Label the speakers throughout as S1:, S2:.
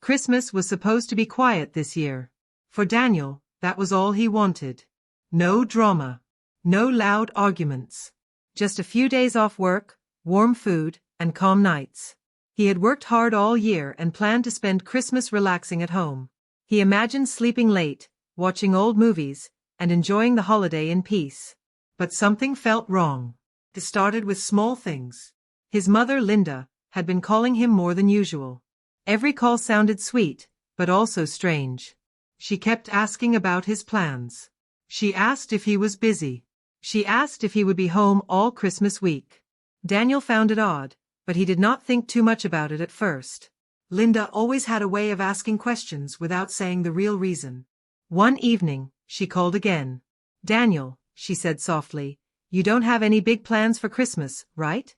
S1: Christmas was supposed to be quiet this year. For Daniel, that was all he wanted. No drama. No loud arguments. Just a few days off work, warm food, and calm nights. He had worked hard all year and planned to spend Christmas relaxing at home. He imagined sleeping late, watching old movies, and enjoying the holiday in peace. But something felt wrong. It started with small things. His mother, Linda, had been calling him more than usual. Every call sounded sweet, but also strange. She kept asking about his plans. She asked if he was busy. She asked if he would be home all Christmas week. Daniel found it odd, but he did not think too much about it at first. Linda always had a way of asking questions without saying the real reason. One evening, she called again. "Daniel," she said softly, "you don't have any big plans for Christmas, right?"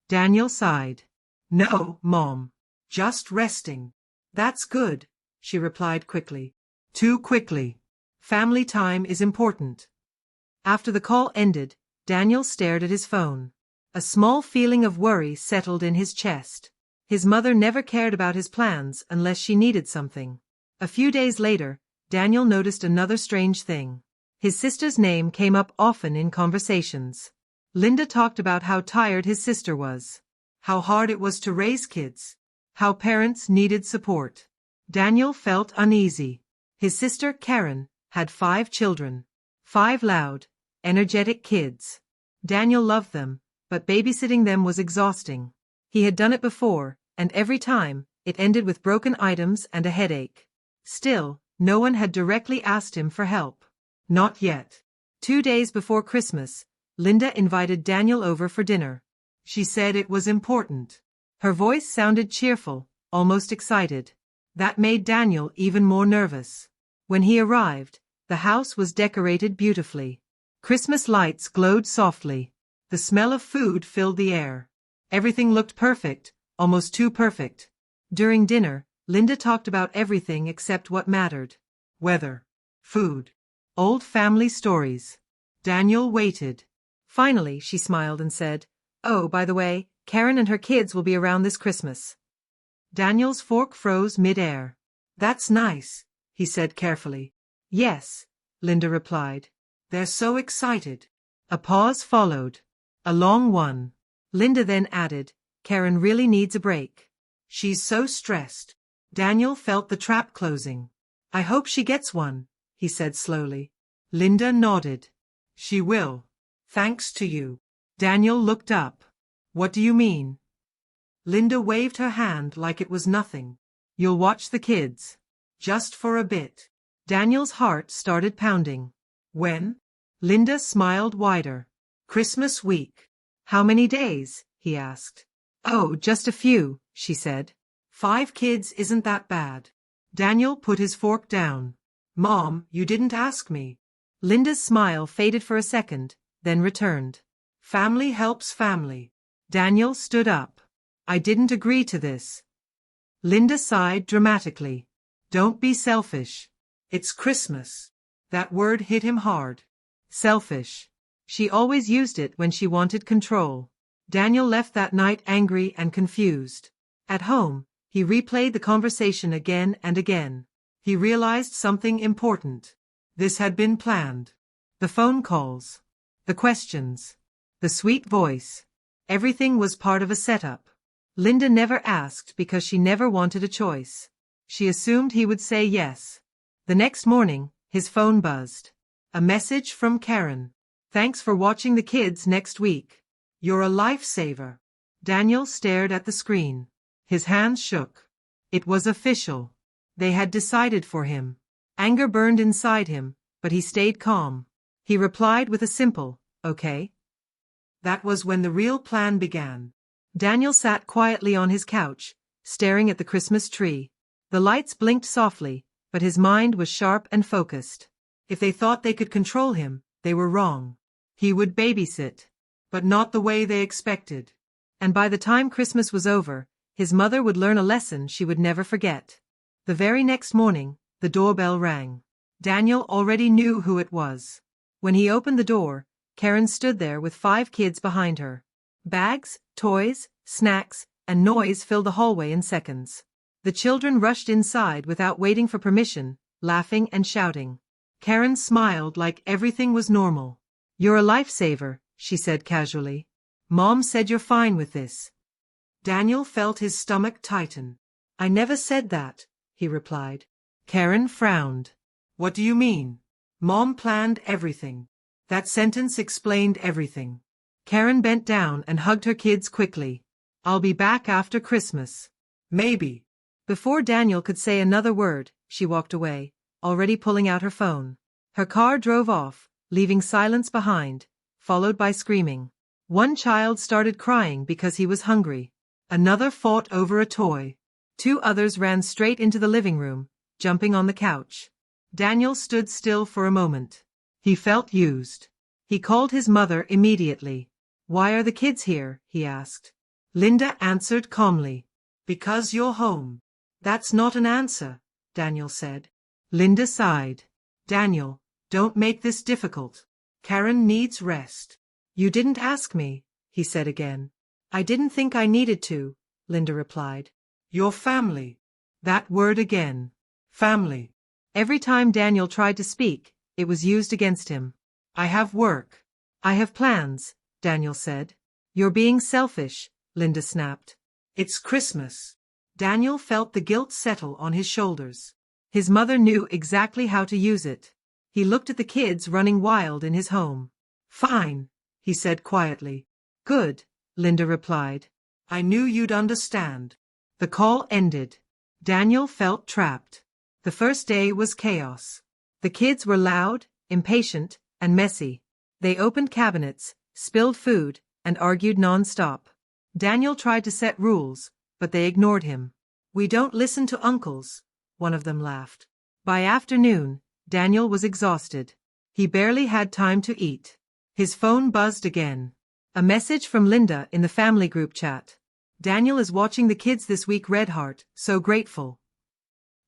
S1: Daniel sighed. "No, Mom. Just resting." "That's good," she replied quickly. "Too quickly. Family time is important." After the call ended, Daniel stared at his phone. A small feeling of worry settled in his chest. His mother never cared about his plans unless she needed something. A few days later, Daniel noticed another strange thing. His sister's name came up often in conversations. Linda talked about how tired his sister was, how hard it was to raise kids, how parents needed support. Daniel felt uneasy. His sister, Karen, had 5 children. 5 loud, energetic kids. Daniel loved them, but babysitting them was exhausting. He had done it before, and every time, it ended with broken items and a headache. Still, no one had directly asked him for help. Not yet. 2 days before Christmas, Linda invited Daniel over for dinner. She said it was important. Her voice sounded cheerful, almost excited. That made Daniel even more nervous. When he arrived, the house was decorated beautifully. Christmas lights glowed softly. The smell of food filled the air. Everything looked perfect, almost too perfect. During dinner, Linda talked about everything except what mattered. Weather, food, old family stories. Daniel waited. Finally, she smiled and said, "Oh, by the way, Karen and her kids will be around this Christmas." Daniel's fork froze mid-air. "That's nice," he said carefully. "Yes," Linda replied. "They're so excited." A pause followed. A long one. Linda then added, "Karen really needs a break. She's so stressed." Daniel felt the trap closing. "I hope she gets one," he said slowly. Linda nodded. "She will. Thanks to you." Daniel looked up. "What do you mean?" Linda waved her hand like it was nothing. "You'll watch the kids. Just for a bit." Daniel's heart started pounding. "When?" Linda smiled wider. "Christmas week." "How many days?" he asked. "Oh, just a few," she said. 5 kids isn't that bad." Daniel put his fork down. "Mom, you didn't ask me." Linda's smile faded for a second, then returned. "Family helps family." Daniel stood up. "I didn't agree to this." Linda sighed dramatically. "Don't be selfish. It's Christmas." That word hit him hard. Selfish. She always used it when she wanted control. Daniel left that night angry and confused. At home, he replayed the conversation again and again. He realized something important. This had been planned. The phone calls. The questions. The sweet voice. Everything was part of a setup. Linda never asked because she never wanted a choice. She assumed he would say yes. The next morning, his phone buzzed. A message from Karen. "Thanks for watching the kids next week. You're a lifesaver." Daniel stared at the screen. His hands shook. It was official. They had decided for him. Anger burned inside him, but he stayed calm. He replied with a simple, "Okay." That was when the real plan began. Daniel sat quietly on his couch, staring at the Christmas tree. The lights blinked softly, but his mind was sharp and focused. If they thought they could control him, they were wrong. He would babysit, but not the way they expected. And by the time Christmas was over, his mother would learn a lesson she would never forget. The very next morning, the doorbell rang. Daniel already knew who it was. When he opened the door, Karen stood there with 5 kids behind her. Bags, toys, snacks, and noise filled the hallway in seconds. The children rushed inside without waiting for permission, laughing and shouting. Karen smiled like everything was normal. "You're a lifesaver," she said casually. "Mom said you're fine with this." Daniel felt his stomach tighten. "I never said that," he replied. Karen frowned. "What do you mean? Mom planned everything." That sentence explained everything. Karen bent down and hugged her kids quickly. "I'll be back after Christmas." "Maybe." Before Daniel could say another word, she walked away, already pulling out her phone. Her car drove off, leaving silence behind, followed by screaming. One child started crying because he was hungry. Another fought over a toy. Two others ran straight into the living room, jumping on the couch. Daniel stood still for a moment. He felt used. He called his mother immediately. "Why are the kids here?" he asked. Linda answered calmly. "Because you're home." "That's not an answer," Daniel said. Linda sighed. "Daniel, don't make this difficult. Karen needs rest." "You didn't ask me," he said again. "I didn't think I needed to," Linda replied. "Your family." That word again. Family. Every time Daniel tried to speak, it was used against him. "I have work." "I have plans," Daniel said. "You're being selfish," Linda snapped. "It's Christmas." Daniel felt the guilt settle on his shoulders. His mother knew exactly how to use it. He looked at the kids running wild in his home. "Fine," he said quietly. "Good," Linda replied. "I knew you'd understand." The call ended. Daniel felt trapped. The first day was chaos. The kids were loud, impatient, and messy. They opened cabinets, spilled food, and argued non-stop. Daniel tried to set rules, but they ignored him. "We don't listen to uncles," one of them laughed. By afternoon, Daniel was exhausted. He barely had time to eat. His phone buzzed again. A message from Linda in the family group chat. "Daniel is watching the kids this week, Red Heart, so grateful."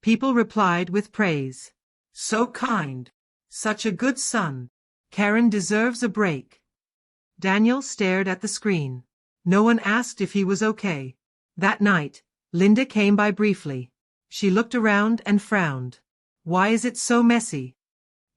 S1: People replied with praise. "So kind. Such a good son. Karen deserves a break." Daniel stared at the screen. No one asked if he was okay. That night, Linda came by briefly. She looked around and frowned. "Why is it so messy?"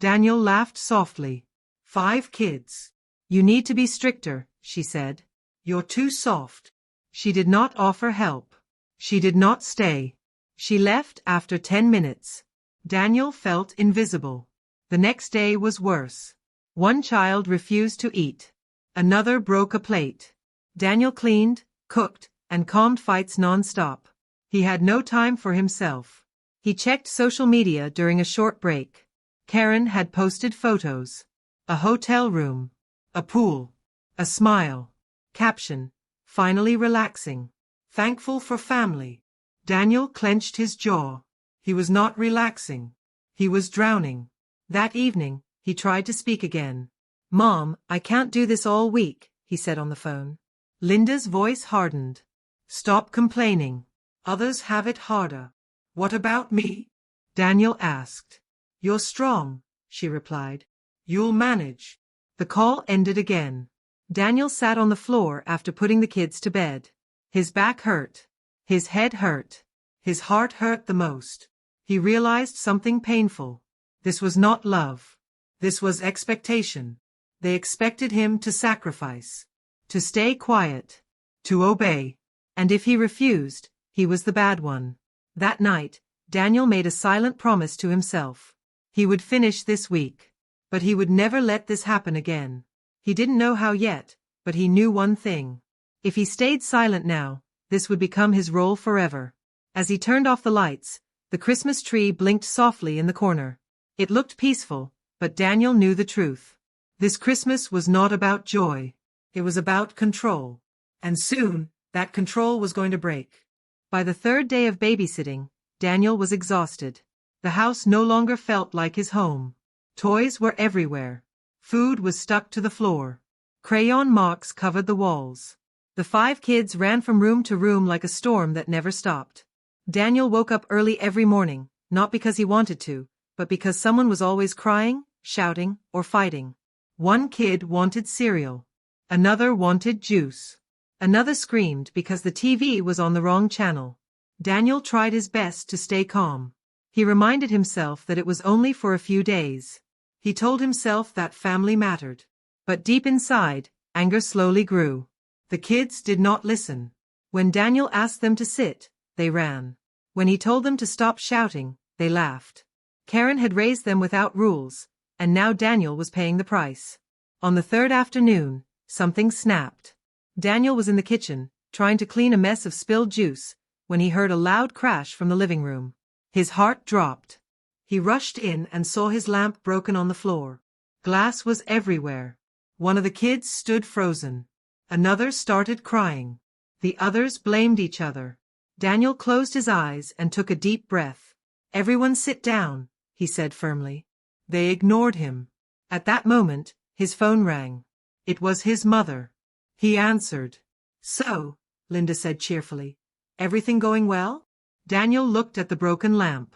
S1: Daniel laughed softly. 5 kids. "You need to be stricter," she said. "You're too soft." She did not offer help. She did not stay. She left after 10 minutes. Daniel felt invisible. The next day was worse. One child refused to eat. Another broke a plate. Daniel cleaned, cooked, and calmed fights non-stop. He had no time for himself. He checked social media during a short break. Karen had posted photos. A hotel room. A pool. A smile. Caption: "Finally relaxing. Thankful for family." Daniel clenched his jaw. He was not relaxing. He was drowning. That evening, he tried to speak again. "Mom, I can't do this all week," he said on the phone. Linda's voice hardened. "Stop complaining. Others have it harder." "What about me?" Daniel asked. "You're strong," she replied. "You'll manage." The call ended again. Daniel sat on the floor after putting the kids to bed. His back hurt. His head hurt. His heart hurt the most. He realized something painful. This was not love. This was expectation. They expected him to sacrifice. To stay quiet. To obey. And if he refused, he was the bad one. That night, Daniel made a silent promise to himself. He would finish this week. But he would never let this happen again. He didn't know how yet, but he knew one thing. If he stayed silent now, this would become his role forever. As he turned off the lights, the Christmas tree blinked softly in the corner. It looked peaceful, but Daniel knew the truth. This Christmas was not about joy. It was about control. And soon, that control was going to break. By the third day of babysitting, Daniel was exhausted. The house no longer felt like his home. Toys were everywhere. Food was stuck to the floor. Crayon marks covered the walls. The 5 kids ran from room to room like a storm that never stopped. Daniel woke up early every morning, not because he wanted to, but because someone was always crying, shouting, or fighting. One kid wanted cereal. Another wanted juice. Another screamed because the TV was on the wrong channel. Daniel tried his best to stay calm. He reminded himself that it was only for a few days. He told himself that family mattered. But deep inside, anger slowly grew. The kids did not listen. When Daniel asked them to sit, they ran. When he told them to stop shouting, they laughed. Karen had raised them without rules, and now Daniel was paying the price. On the third afternoon, something snapped. Daniel was in the kitchen, trying to clean a mess of spilled juice, when he heard a loud crash from the living room. His heart dropped. He rushed in and saw his lamp broken on the floor. Glass was everywhere. One of the kids stood frozen. Another started crying. The others blamed each other. Daniel closed his eyes and took a deep breath. "Everyone sit down," he said firmly. They ignored him. At that moment, his phone rang. It was his mother. He answered. "So," Linda said cheerfully, "everything going well?" Daniel looked at the broken lamp.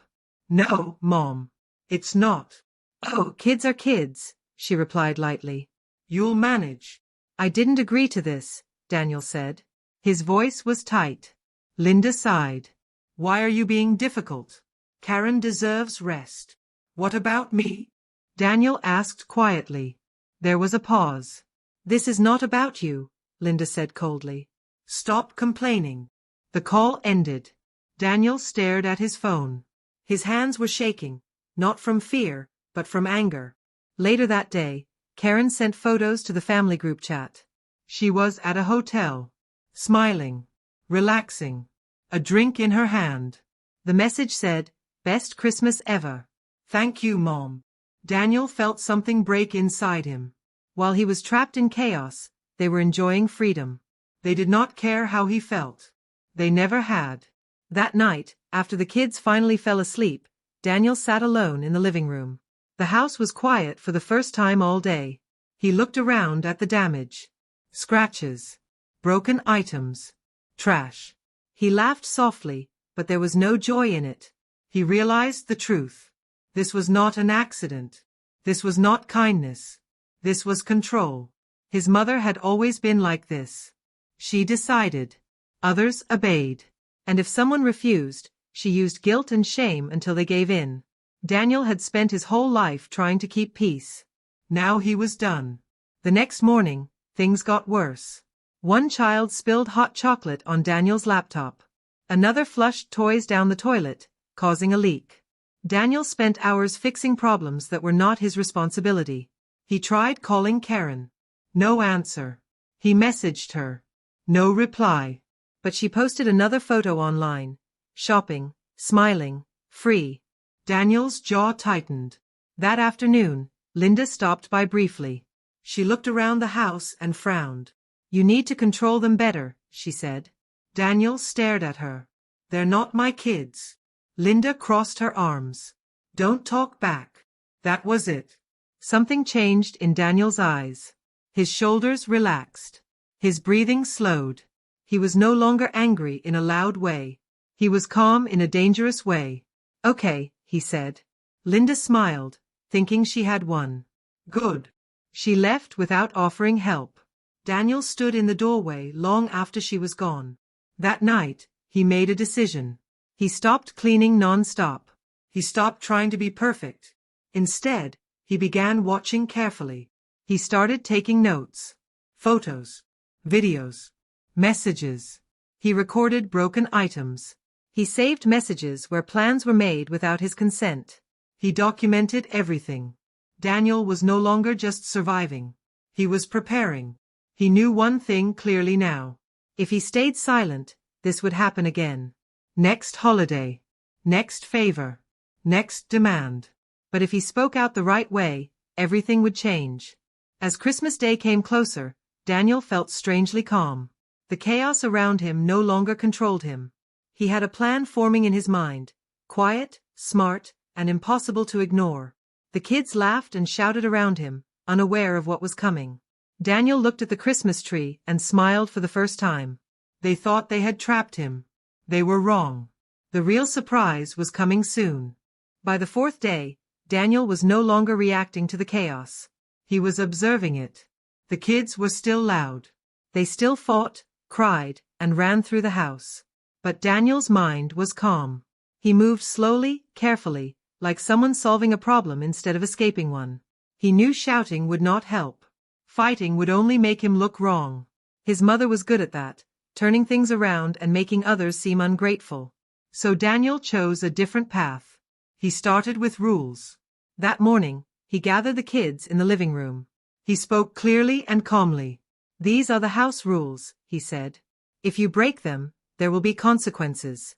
S1: "No, Mom. It's not." "Oh, kids are kids," she replied lightly. "You'll manage." "I didn't agree to this," Daniel said. His voice was tight. Linda sighed. "Why are you being difficult? Karen deserves rest." "What about me?" Daniel asked quietly. There was a pause. "This is not about you," Linda said coldly. "Stop complaining." The call ended. Daniel stared at his phone. His hands were shaking, not from fear, but from anger. Later that day, Karen sent photos to the family group chat. She was at a hotel, smiling, relaxing, a drink in her hand. The message said, "Best Christmas ever." "Thank you, Mom." Daniel felt something break inside him. While he was trapped in chaos, they were enjoying freedom. They did not care how he felt. They never had. That night, after the kids finally fell asleep, Daniel sat alone in the living room. The house was quiet for the first time all day. He looked around at the damage. Scratches. Broken items. Trash. He laughed softly, but there was no joy in it. He realized the truth. This was not an accident. This was not kindness. This was control. His mother had always been like this. She decided. Others obeyed. And if someone refused, she used guilt and shame until they gave in. Daniel had spent his whole life trying to keep peace. Now he was done. The next morning, things got worse. One child spilled hot chocolate on Daniel's laptop. Another flushed toys down the toilet, causing a leak. Daniel spent hours fixing problems that were not his responsibility. He tried calling Karen. No answer. He messaged her. No reply. But she posted another photo online. Shopping, smiling, free. Daniel's jaw tightened. That afternoon, Linda stopped by briefly. She looked around the house and frowned. "You need to control them better," she said. Daniel stared at her. "They're not my kids." Linda crossed her arms. "Don't talk back." That was it. Something changed in Daniel's eyes. His shoulders relaxed. His breathing slowed. He was no longer angry in a loud way. He was calm in a dangerous way. "Okay," he said. Linda smiled, thinking she had won. "Good." She left without offering help. Daniel stood in the doorway long after she was gone. That night, he made a decision. He stopped cleaning non-stop. He stopped trying to be perfect. Instead, he began watching carefully. He started taking notes. Photos. Videos. Messages. He recorded broken items. He saved messages where plans were made without his consent. He documented everything. Daniel was no longer just surviving. He was preparing. He knew one thing clearly now. If he stayed silent, this would happen again. Next holiday. Next favor. Next demand. But if he spoke out the right way, everything would change. As Christmas Day came closer, Daniel felt strangely calm. The chaos around him no longer controlled him. He had a plan forming in his mind, quiet, smart, and impossible to ignore. The kids laughed and shouted around him, unaware of what was coming. Daniel looked at the Christmas tree and smiled for the first time. They thought they had trapped him. They were wrong. The real surprise was coming soon. By the fourth day, Daniel was no longer reacting to the chaos. He was observing it. The kids were still loud. They still fought, cried, and ran through the house. But Daniel's mind was calm. He moved slowly, carefully, like someone solving a problem instead of escaping one. He knew shouting would not help. Fighting would only make him look wrong. His mother was good at that, turning things around and making others seem ungrateful. So Daniel chose a different path. He started with rules. That morning, he gathered the kids in the living room. He spoke clearly and calmly. "These are the house rules," he said. "If you break them, there will be consequences."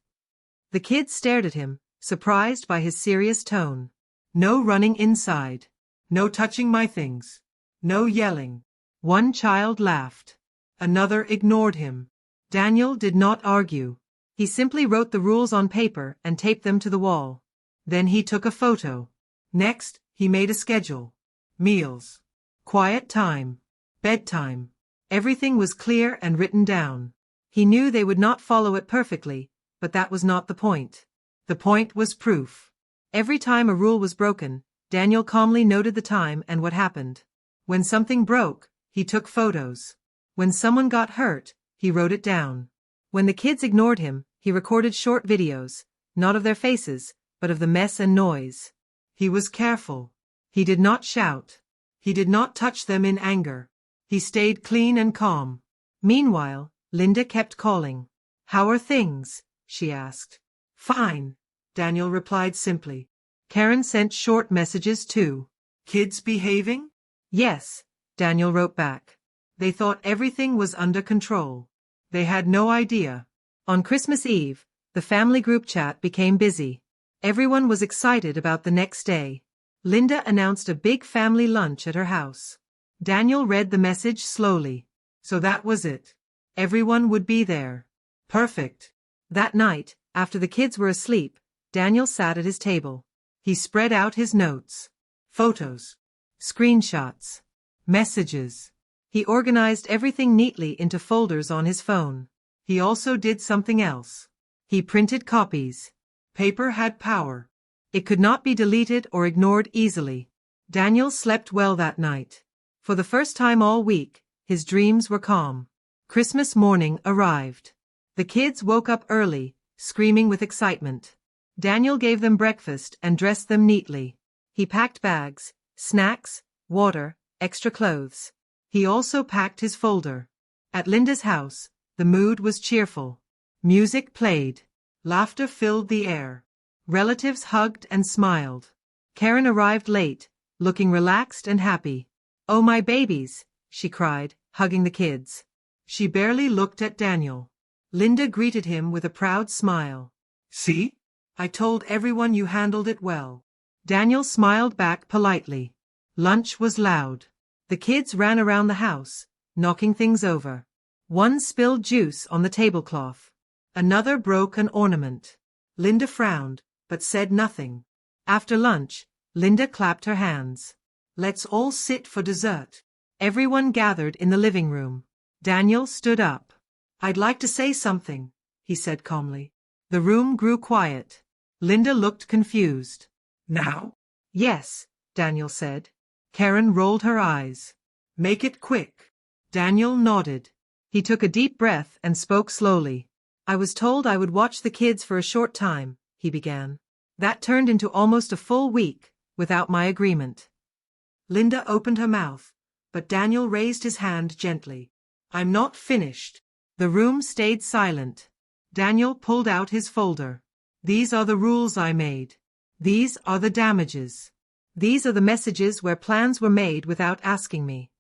S1: The kids stared at him, surprised by his serious tone. "No running inside. No touching my things. No yelling." One child laughed. Another ignored him. Daniel did not argue. He simply wrote the rules on paper and taped them to the wall. Then he took a photo. Next, he made a schedule. Meals. Quiet time. Bedtime. Everything was clear and written down. He knew they would not follow it perfectly, but that was not the point. The point was proof. Every time a rule was broken, Daniel calmly noted the time and what happened. When something broke, he took photos. When someone got hurt, he wrote it down. When the kids ignored him, he recorded short videos, not of their faces, but of the mess and noise. He was careful. He did not shout. He did not touch them in anger. He stayed clean and calm. Meanwhile, Linda kept calling. "How are things?" she asked. "Fine," Daniel replied simply. Karen sent short messages too. "Kids behaving?" "Yes," Daniel wrote back. They thought everything was under control. They had no idea. On Christmas Eve, the family group chat became busy. Everyone was excited about the next day. Linda announced a big family lunch at her house. Daniel read the message slowly. So that was it. Everyone would be there. Perfect. That night, after the kids were asleep, Daniel sat at his table. He spread out his notes. Photos. Screenshots. Messages. He organized everything neatly into folders on his phone. He also did something else. He printed copies. Paper had power. It could not be deleted or ignored easily. Daniel slept well that night. For the first time all week, his dreams were calm. Christmas morning arrived. The kids woke up early, screaming with excitement. Daniel gave them breakfast and dressed them neatly. He packed bags, snacks, water, extra clothes. He also packed his folder. At Linda's house, the mood was cheerful. Music played. Laughter filled the air. Relatives hugged and smiled. Karen arrived late, looking relaxed and happy. "Oh, my babies," she cried, hugging the kids. She barely looked at Daniel. Linda greeted him with a proud smile. "See? I told everyone you handled it well." Daniel smiled back politely. Lunch was loud. The kids ran around the house, knocking things over. One spilled juice on the tablecloth. Another broke an ornament. Linda frowned, but said nothing. After lunch, Linda clapped her hands. "Let's all sit for dessert." Everyone gathered in the living room. Daniel stood up. "I'd like to say something," he said calmly. The room grew quiet. Linda looked confused. "Now?" "Yes," Daniel said. Karen rolled her eyes. "Make it quick." Daniel nodded. He took a deep breath and spoke slowly. "I was told I would watch the kids for a short time," he began. "That turned into almost a full week, without my agreement." Linda opened her mouth, but Daniel raised his hand gently. "I'm not finished." The room stayed silent. Daniel pulled out his folder. "These are the rules I made. These are the damages. These are the messages where plans were made without asking me."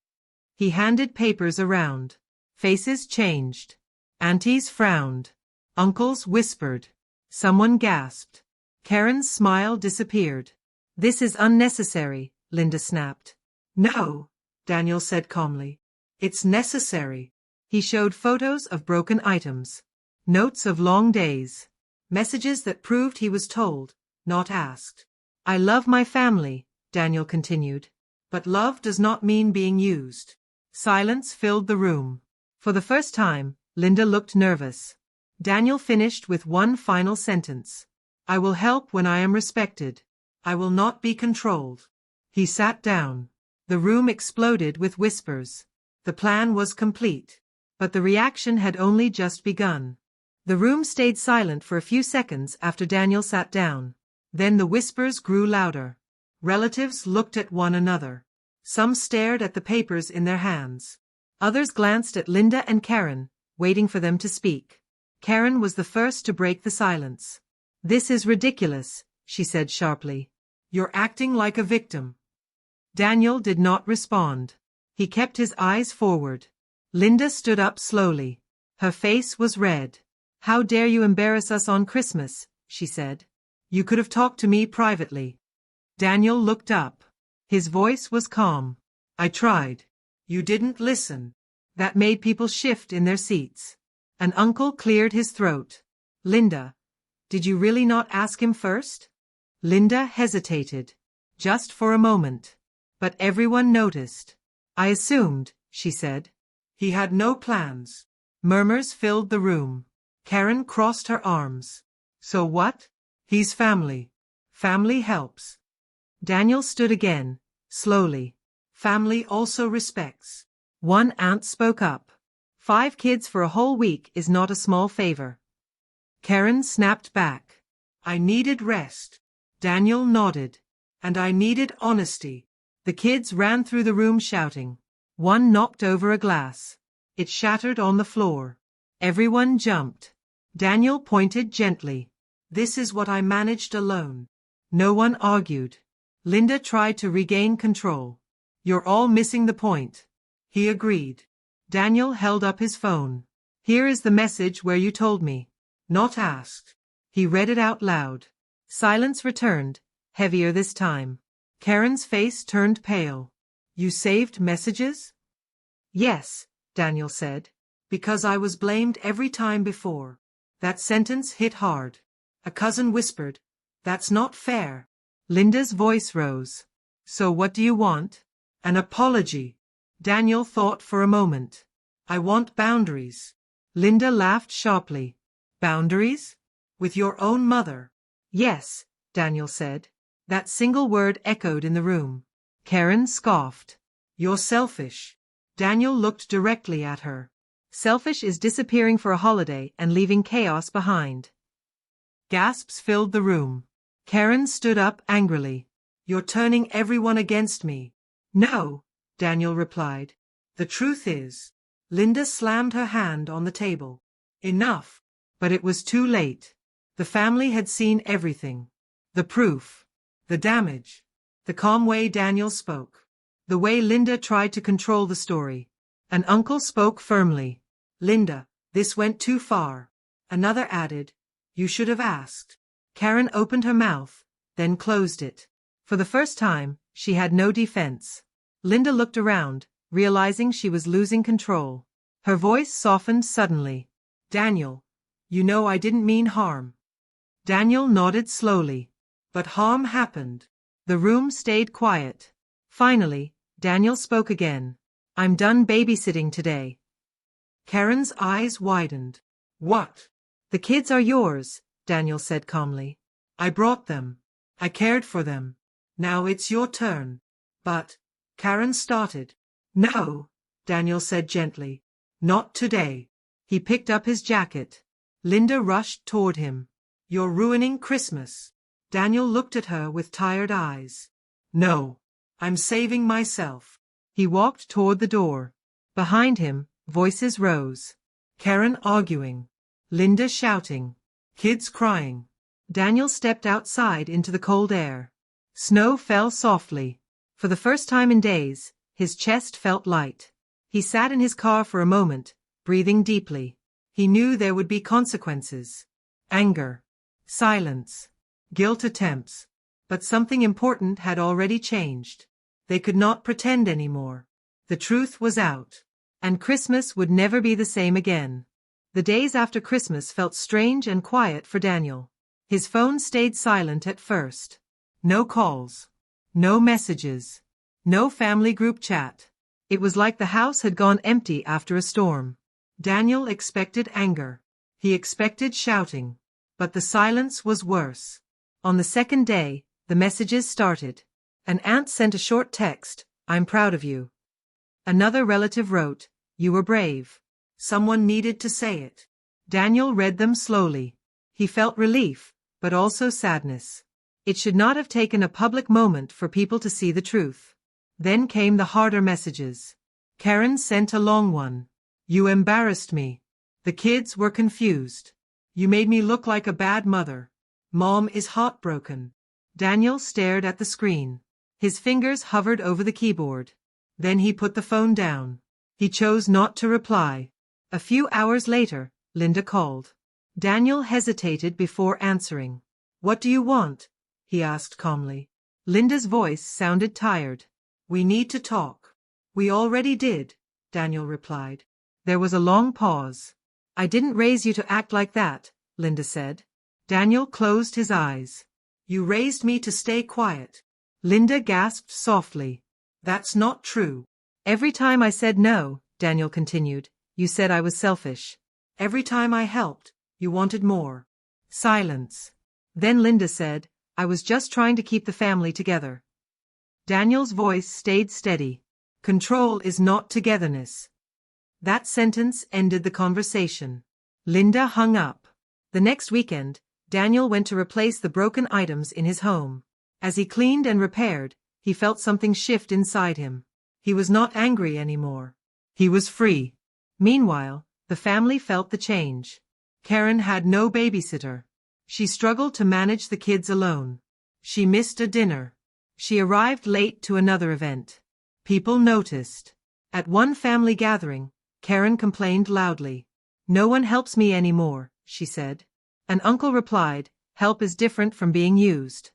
S1: He handed papers around. Faces changed. Aunties frowned. Uncles whispered. Someone gasped. Karen's smile disappeared. "This is unnecessary," Linda snapped. "No," Daniel said calmly. "It's necessary." He showed photos of broken items. Notes of long days. Messages that proved he was told, not asked. "I love my family," Daniel continued. "But love does not mean being used." Silence filled the room. For the first time, Linda looked nervous. Daniel finished with one final sentence. "I will help when I am respected. I will not be controlled." He sat down. The room exploded with whispers. The plan was complete. But the reaction had only just begun. The room stayed silent for a few seconds after Daniel sat down. Then the whispers grew louder. Relatives looked at one another. Some stared at the papers in their hands. Others glanced at Linda and Karen, waiting for them to speak. Karen was the first to break the silence. "This is ridiculous," she said sharply. "You're acting like a victim." Daniel did not respond. He kept his eyes forward. Linda stood up slowly. Her face was red. "How dare you embarrass us on Christmas," she said. "You could have talked to me privately." Daniel looked up. His voice was calm. "I tried. You didn't listen." That made people shift in their seats. An uncle cleared his throat. "Linda, did you really not ask him first?" Linda hesitated. Just for a moment. But everyone noticed. "I assumed," she said. "He had no plans." Murmurs filled the room. Karen crossed her arms. "So what? He's family. Family helps." Daniel stood again, slowly. "Family also respects." One aunt spoke up. 5 kids for a whole week is not a small favor. Karen snapped back. "I needed rest." Daniel nodded. "And I needed honesty." The kids ran through the room shouting. One knocked over a glass. It shattered on the floor. Everyone jumped. Daniel pointed gently. "This is what I managed alone." No one argued. Linda tried to regain control. "You're all missing the point." He agreed. Daniel held up his phone. "Here is the message where you told me." Not asked. He read it out loud. Silence returned, heavier this time. Karen's face turned pale. "You saved messages?" "Yes," Daniel said. "Because I was blamed every time before." That sentence hit hard. A cousin whispered, "That's not fair." Linda's voice rose. "So what do you want?" "An apology." Daniel thought for a moment. "I want boundaries." Linda laughed sharply. "Boundaries? With your own mother?" "Yes," Daniel said. That single word echoed in the room. Karen scoffed. "You're selfish." Daniel looked directly at her. "Selfish is disappearing for a holiday and leaving chaos behind." Gasps filled the room. Karen stood up angrily. "You're turning everyone against me." "No," Daniel replied. "The truth is." Linda slammed her hand on the table. "Enough." But it was too late. The family had seen everything. The proof. The damage. The calm way Daniel spoke. The way Linda tried to control the story. An uncle spoke firmly. "Linda, this went too far." Another added, "You should have asked." Karen opened her mouth, then closed it. For the first time, she had no defense. Linda looked around, realizing she was losing control. Her voice softened suddenly. "Daniel, you know I didn't mean harm." Daniel nodded slowly. "But harm happened." The room stayed quiet. Finally, Daniel spoke again. "I'm done babysitting today." Karen's eyes widened. "What?" "The kids are yours," Daniel said calmly. "I brought them. I cared for them. Now it's your turn." "But," Karen started. "No," Daniel said gently. "Not today." He picked up his jacket. Linda rushed toward him. "You're ruining Christmas." Daniel looked at her with tired eyes. "No, I'm saving myself." He walked toward the door. Behind him, voices rose. Karen arguing. Linda shouting. Kids crying. Daniel stepped outside into the cold air. Snow fell softly. For the first time in days, his chest felt light. He sat in his car for a moment, breathing deeply. He knew there would be consequences. Anger. Silence. Guilt attempts. But something important had already changed. They could not pretend anymore. The truth was out. And Christmas would never be the same again. The days after Christmas felt strange and quiet for Daniel. His phone stayed silent at first. No calls. No messages. No family group chat. It was like the house had gone empty after a storm. Daniel expected anger. He expected shouting. But the silence was worse. On the second day, the messages started. An aunt sent a short text, "I'm proud of you." Another relative wrote, "You were brave." Someone needed to say it. Daniel read them slowly. He felt relief, but also sadness. It should not have taken a public moment for people to see the truth. Then came the harder messages. Karen sent a long one. You embarrassed me. The kids were confused. You made me look like a bad mother. Mom is heartbroken. Daniel stared at the screen. His fingers hovered over the keyboard. Then he put the phone down. He chose not to reply. A few hours later, Linda called. Daniel hesitated before answering. What do you want? He asked calmly. Linda's voice sounded tired. We need to talk. We already did, Daniel replied. There was a long pause. I didn't raise you to act like that, Linda said. Daniel closed his eyes. You raised me to stay quiet. Linda gasped softly. That's not true. Every time I said no, Daniel continued, you said I was selfish. Every time I helped, you wanted more. Silence. Then Linda said, I was just trying to keep the family together. Daniel's voice stayed steady. Control is not togetherness. That sentence ended the conversation. Linda hung up. The next weekend, Daniel went to replace the broken items in his home. As he cleaned and repaired, he felt something shift inside him. He was not angry anymore. He was free. Meanwhile, the family felt the change. Karen had no babysitter. She struggled to manage the kids alone. She missed a dinner. She arrived late to another event. People noticed. At one family gathering, Karen complained loudly. No one helps me anymore, she said. An uncle replied, help is different from being used.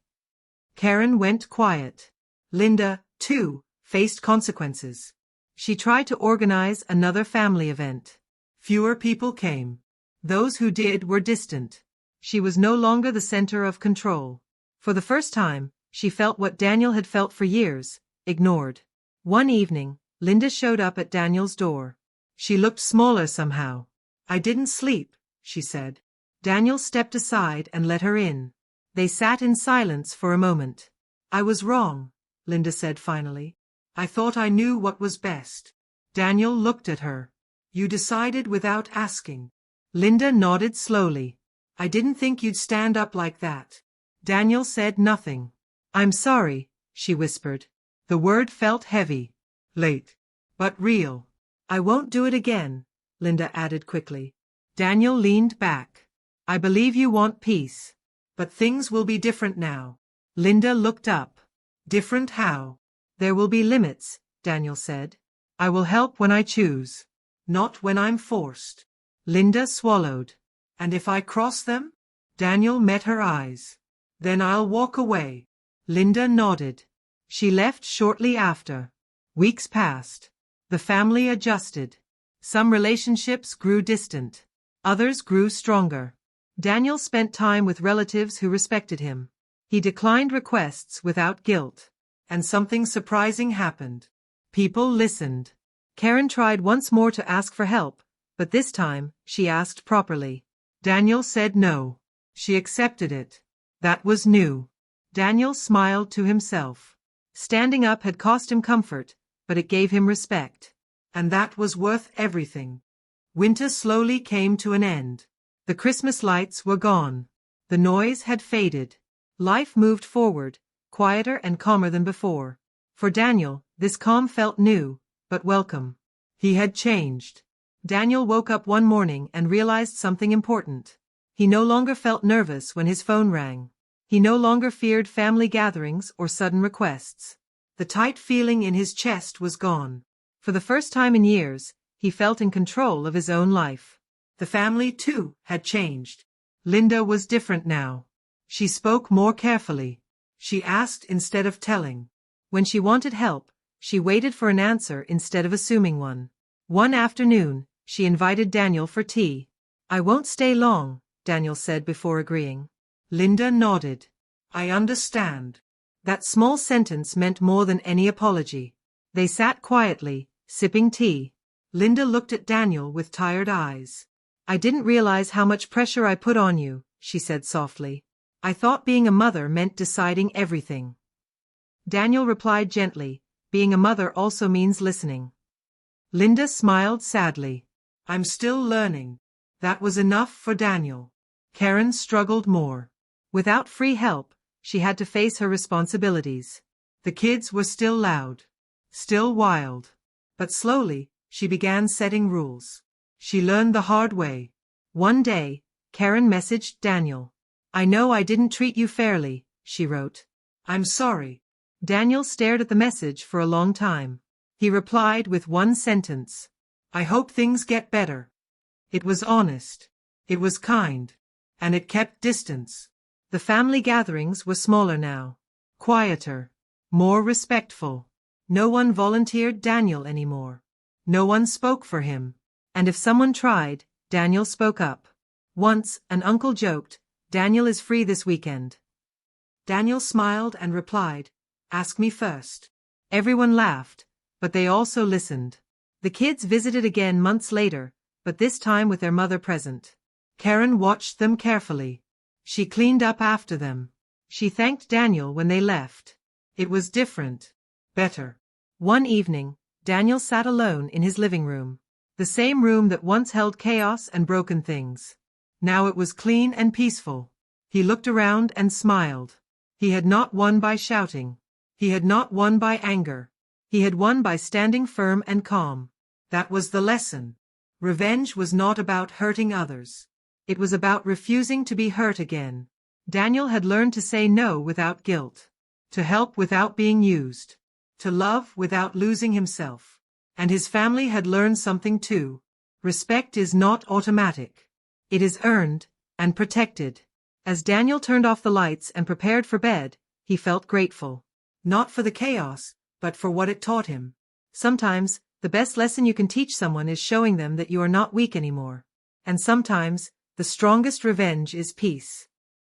S1: Karen went quiet. Linda, too, faced consequences. She tried to organize another family event. Fewer people came. Those who did were distant. She was no longer the center of control. For the first time, she felt what Daniel had felt for years, ignored. One evening, Linda showed up at Daniel's door. She looked smaller somehow. I didn't sleep, she said. Daniel stepped aside and let her in. They sat in silence for a moment. I was wrong, Linda said finally. I thought I knew what was best. Daniel looked at her. You decided without asking. Linda nodded slowly. I didn't think you'd stand up like that. Daniel said nothing. I'm sorry, she whispered. The word felt heavy. Late. But real. I won't do it again, Linda added quickly. Daniel leaned back. I believe you want peace. But things will be different now. Linda looked up. Different how? There will be limits, Daniel said. I will help when I choose. Not when I'm forced. Linda swallowed. And if I cross them? Daniel met her eyes. Then I'll walk away. Linda nodded. She left shortly after. Weeks passed. The family adjusted. Some relationships grew distant. Others grew stronger. Daniel spent time with relatives who respected him. He declined requests without guilt. And something surprising happened. People listened. Karen tried once more to ask for help, but this time, she asked properly. Daniel said no. She accepted it. That was new. Daniel smiled to himself. Standing up had cost him comfort, but it gave him respect. And that was worth everything. Winter slowly came to an end. The Christmas lights were gone. The noise had faded. Life moved forward, quieter and calmer than before. For Daniel, this calm felt new, but welcome. He had changed. Daniel woke up one morning and realized something important. He no longer felt nervous when his phone rang. He no longer feared family gatherings or sudden requests. The tight feeling in his chest was gone. For the first time in years, he felt in control of his own life. The family, too, had changed. Linda was different now. She spoke more carefully. She asked instead of telling. When she wanted help, she waited for an answer instead of assuming one. One afternoon, she invited Daniel for tea. I won't stay long, Daniel said before agreeing. Linda nodded. I understand. That small sentence meant more than any apology. They sat quietly, sipping tea. Linda looked at Daniel with tired eyes. I didn't realize how much pressure I put on you, she said softly. I thought being a mother meant deciding everything. Daniel replied gently, being a mother also means listening. Linda smiled sadly. I'm still learning. That was enough for Daniel. Karen struggled more. Without free help, she had to face her responsibilities. The kids were still loud, still wild. But slowly, she began setting rules. She learned the hard way. One day, Karen messaged Daniel. "I know I didn't treat you fairly," she wrote. "I'm sorry." Daniel stared at the message for a long time. He replied with one sentence. "I hope things get better." It was honest. It was kind. And it kept distance. The family gatherings were smaller now. Quieter. More respectful. No one volunteered Daniel anymore. No one spoke for him. And if someone tried, Daniel spoke up. Once, an uncle joked, "Daniel is free this weekend." Daniel smiled and replied, "Ask me first." Everyone laughed, but they also listened. The kids visited again months later, but this time with their mother present. Karen watched them carefully. She cleaned up after them. She thanked Daniel when they left. It was different. Better. One evening, Daniel sat alone in his living room. The same room that once held chaos and broken things. Now it was clean and peaceful. He looked around and smiled. He had not won by shouting. He had not won by anger. He had won by standing firm and calm. That was the lesson. Revenge was not about hurting others. It was about refusing to be hurt again. Daniel had learned to say no without guilt. To help without being used. To love without losing himself. And his family had learned something too. Respect is not automatic. It is earned and protected. As Daniel turned off the lights and prepared for bed, he felt grateful. Not for the chaos, but for what it taught him. Sometimes, the best lesson you can teach someone is showing them that you are not weak anymore. And sometimes, the strongest revenge is peace.